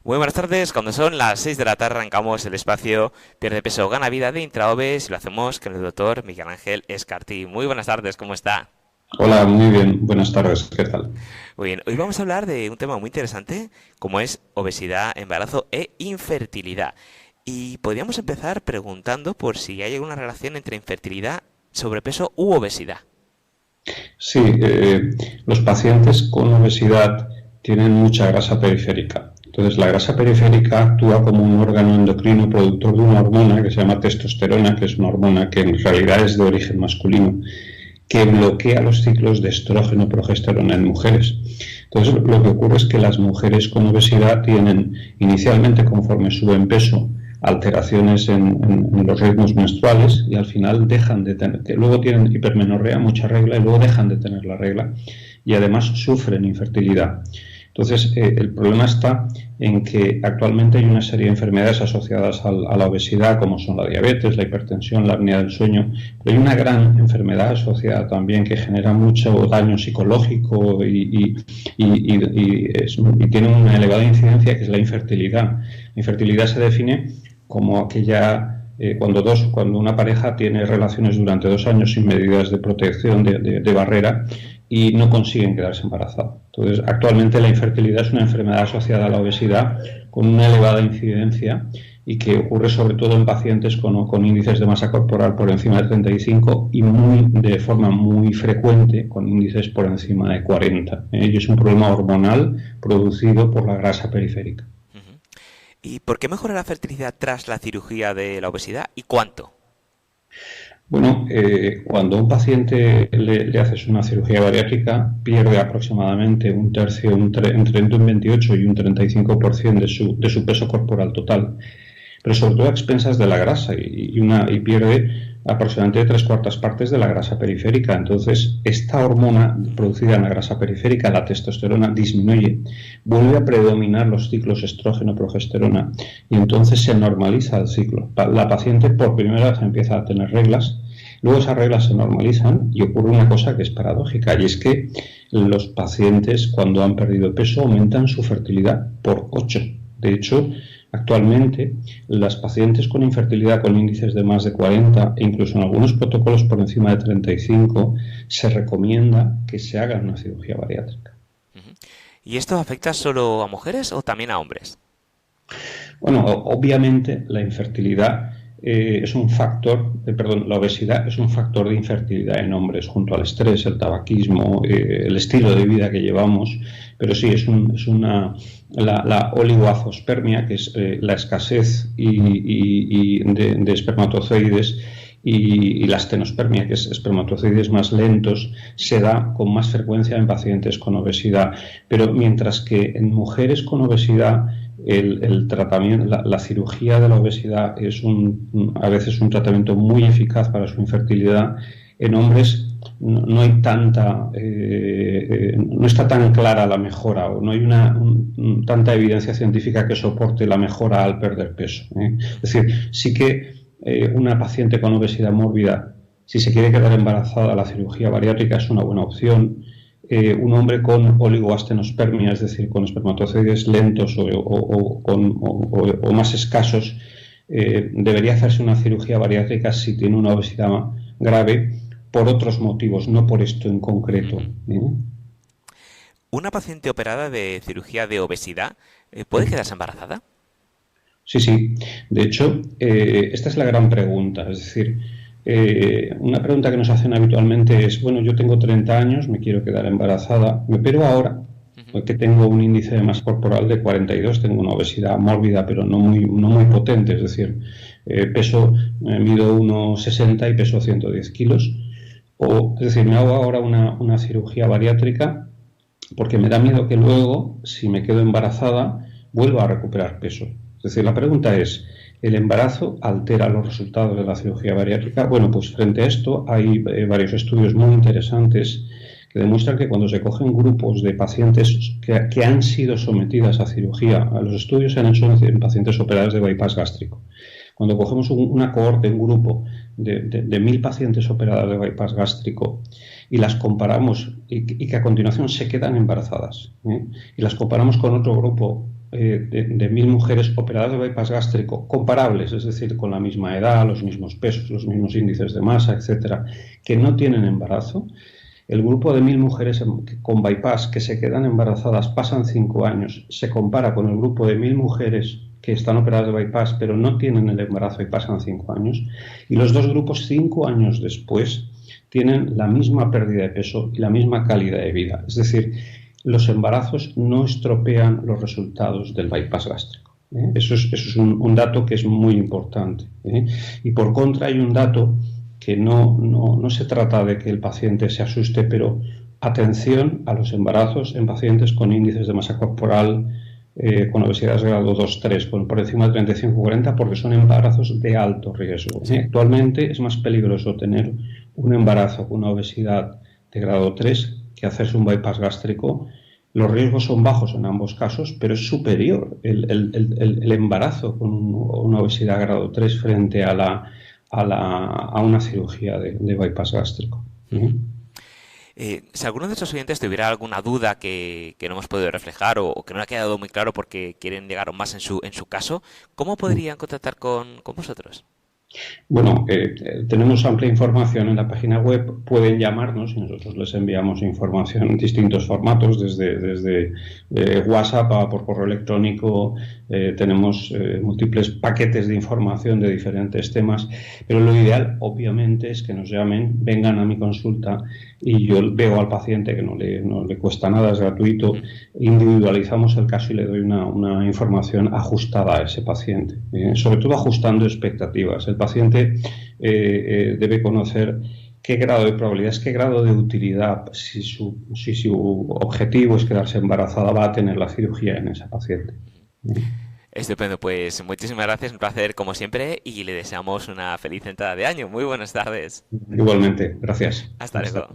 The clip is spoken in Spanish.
Muy buenas tardes, cuando son las 6 de la tarde arrancamos el espacio Pierde peso, gana vida de Intraoves y lo hacemos con el doctor Miguel Ángel Escartí. Muy buenas tardes, ¿cómo está? Hola, muy bien. Buenas tardes. ¿Qué tal? Muy bien, hoy vamos a hablar de un tema muy interesante como es obesidad, embarazo e infertilidad. Y podríamos empezar preguntando por si hay alguna relación entre infertilidad, sobrepeso u obesidad. Sí, los pacientes con obesidad tienen mucha grasa periférica. Entonces, la grasa periférica actúa como un órgano endocrino productor de una hormona que se llama testosterona, que es una hormona que en realidad es de origen masculino, que bloquea los ciclos de estrógeno-progesterona en mujeres. Entonces, lo que ocurre es que las mujeres con obesidad tienen inicialmente, conforme suben peso, alteraciones en los ritmos menstruales y al final dejan de tener, que luego tienen hipermenorrea, mucha regla, y luego dejan de tener la regla y además sufren infertilidad. Entonces, el problema está en que actualmente hay una serie de enfermedades asociadas a la obesidad, como son la diabetes, la hipertensión, la apnea del sueño, pero hay una gran enfermedad asociada también que genera mucho daño psicológico y tiene una elevada incidencia, que es la infertilidad. La infertilidad se define como aquella cuando una pareja tiene relaciones durante 2 años sin medidas de protección de barrera y no consiguen quedarse embarazadas. Entonces, actualmente la infertilidad es una enfermedad asociada a la obesidad con una elevada incidencia y que ocurre sobre todo en pacientes con índices de masa corporal por encima de 35 y de forma muy frecuente con índices por encima de 40. Y es un problema hormonal producido por la grasa periférica. Ujú. ¿Y por qué mejora la fertilidad tras la cirugía de la obesidad y cuánto? Bueno, cuando a un paciente le haces una cirugía bariátrica, pierde aproximadamente un tercio, entre un 28 y un 35% de su peso corporal total, pero sobre todo a expensas de la grasa y pierde aproximadamente 3/4 partes de la grasa periférica. Entonces, esta hormona producida en la grasa periférica, la testosterona, disminuye, vuelve a predominar los ciclos estrógeno-progesterona y entonces se normaliza el ciclo. La paciente por primera vez empieza a tener reglas. Luego esas reglas se normalizan y ocurre una cosa que es paradójica, y es que los pacientes cuando han perdido peso aumentan su fertilidad por 8. De hecho, actualmente las pacientes con infertilidad con índices de más de 40 e incluso en algunos protocolos por encima de 35 se recomienda que se haga una cirugía bariátrica. Ujú. ¿Y esto afecta solo a mujeres o también a hombres? Bueno, obviamente la infertilidad es un factor, perdón, la obesidad es un factor de infertilidad en hombres, junto al estrés, el tabaquismo, el estilo de vida que llevamos, pero sí, la oligoazospermia, que es la escasez de espermatozoides, y la astenospermia, que es espermatozoides más lentos, se da con más frecuencia en pacientes con obesidad. Pero mientras que en mujeres con obesidad el tratamiento, la cirugía de la obesidad es a veces un tratamiento muy eficaz para su infertilidad, en hombres no hay no está tan clara la mejora o no hay tanta evidencia científica que soporte la mejora al perder peso. Es decir, sí que una paciente con obesidad mórbida, si se quiere quedar embarazada, la cirugía bariátrica es una buena opción. Un hombre con oligoastenospermia, es decir, con espermatozoides lentos o más escasos, debería hacerse una cirugía bariátrica si tiene una obesidad grave por otros motivos, no por esto en concreto. Ujú. ¿Una paciente operada de cirugía de obesidad puede quedarse embarazada? Sí, sí. De hecho, esta es la gran pregunta. Es decir, una pregunta que nos hacen habitualmente es, bueno, yo tengo 30 años, me quiero quedar embarazada, me opero ahora, Ujú. porque tengo un índice de masa corporal de 42, tengo una obesidad mórbida, pero no muy potente, es decir, mido 1,60 y peso 110 kilos. Es decir, me hago ahora una cirugía bariátrica porque me da miedo que luego, si me quedo embarazada, vuelva a recuperar peso. Es decir, la pregunta es, ¿el embarazo altera los resultados de la cirugía bariátrica? Bueno, pues frente a esto hay varios estudios muy interesantes que demuestran que cuando se cogen grupos de pacientes que han sido sometidas a cirugía, los estudios se han hecho en pacientes operados de bypass gástrico. Cuando cogemos una cohorte, un grupo de 1.000 pacientes operadas de bypass gástrico y las comparamos y que a continuación se quedan embarazadas, y las comparamos con otro grupo de 1.000 mujeres operadas de bypass gástrico comparables, es decir, con la misma edad, los mismos pesos, los mismos índices de masa, etcétera, que no tienen embarazo, el grupo de 1.000 mujeres con bypass que se quedan embarazadas pasan 5 años, se compara con el grupo de 1.000 mujeres que están operadas de bypass pero no tienen el embarazo y pasan 5 años, y los dos grupos 5 años después tienen la misma pérdida de peso y la misma calidad de vida. Es decir, los embarazos no estropean los resultados del bypass gástrico. Eso es un dato que es muy importante. Y por contra hay un dato que no se trata de que el paciente se asuste, pero atención a los embarazos en pacientes con índices de masa corporal con obesidad de grado 2-3, por encima de 35-40, porque son embarazos de alto riesgo. Actualmente es más peligroso tener un embarazo con una obesidad de grado 3 que hacerse un bypass gástrico. Los riesgos son bajos en ambos casos, pero es superior el embarazo con una obesidad de grado 3 frente a una cirugía de bypass gástrico. Si alguno de esos oyentes tuviera alguna duda que no hemos podido reflejar o que no ha quedado muy claro porque quieren llegar más en su caso, ¿cómo podrían contactar con vosotros? Bueno, tenemos amplia información en la página web, pueden llamarnos y nosotros les enviamos información en distintos formatos, desde WhatsApp a por correo electrónico, tenemos múltiples paquetes de información de diferentes temas, pero lo ideal obviamente es que nos llamen, vengan a mi consulta y yo veo al paciente que no le cuesta nada, es gratuito, individualizamos el caso y le doy una información ajustada a ese paciente, sobre todo ajustando expectativas. El paciente debe conocer qué grado de probabilidades, qué grado de utilidad, si su objetivo es quedarse embarazada, va a tener la cirugía en esa paciente. Estupendo, pues muchísimas gracias, un placer como siempre y le deseamos una feliz entrada de año. Muy buenas tardes. Igualmente, gracias. Hasta luego.